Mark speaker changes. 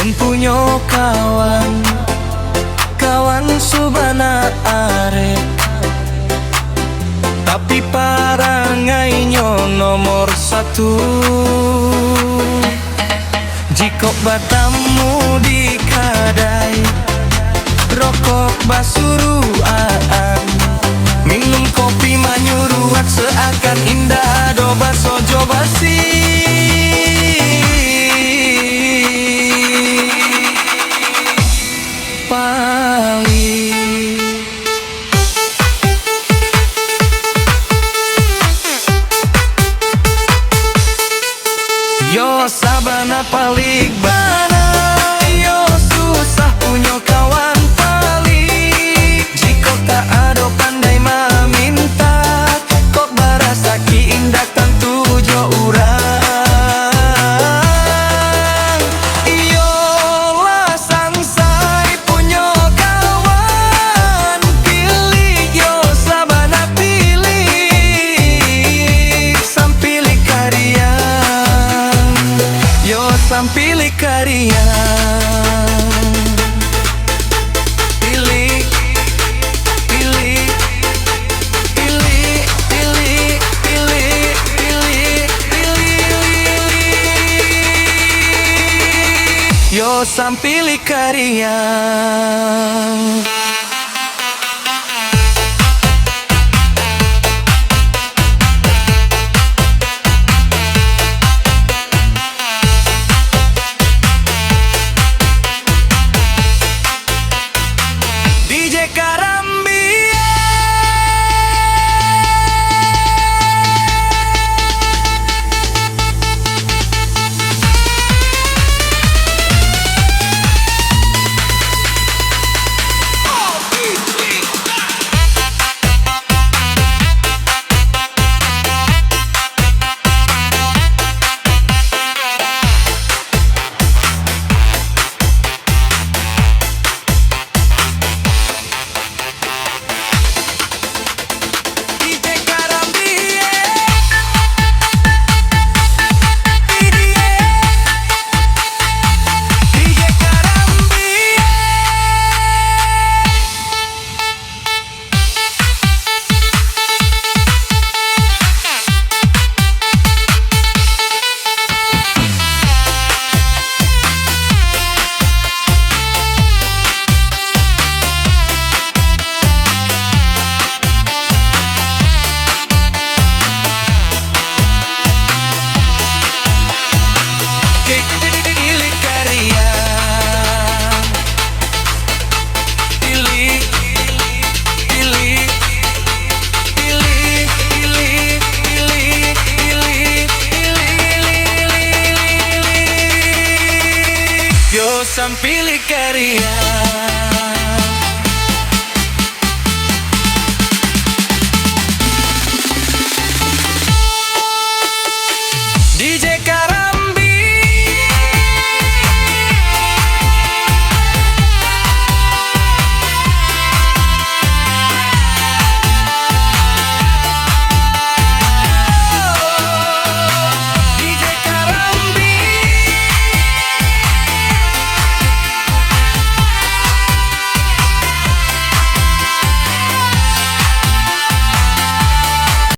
Speaker 1: Yen punyo kawan, kawan subana arek, tapi parangainya nomor satu. Jikok batamu di kadai, rokok basuruan, minum kopi manyuruat seakan indah do baso jo basi. Pali yo sabana palik bana, yo susah punya kawan palik. Jika tak ada pandai meminta, kok barasa ki indah tentu jo urang. Yo lah sangsai punya kawan, pilih yo sabana pilih, sampilih karya. Yo sampilih karya, pilih, pilih, pilih, pilih, pilih, pilih, pilih. Yo sampilih karya. Yo sampilih karya.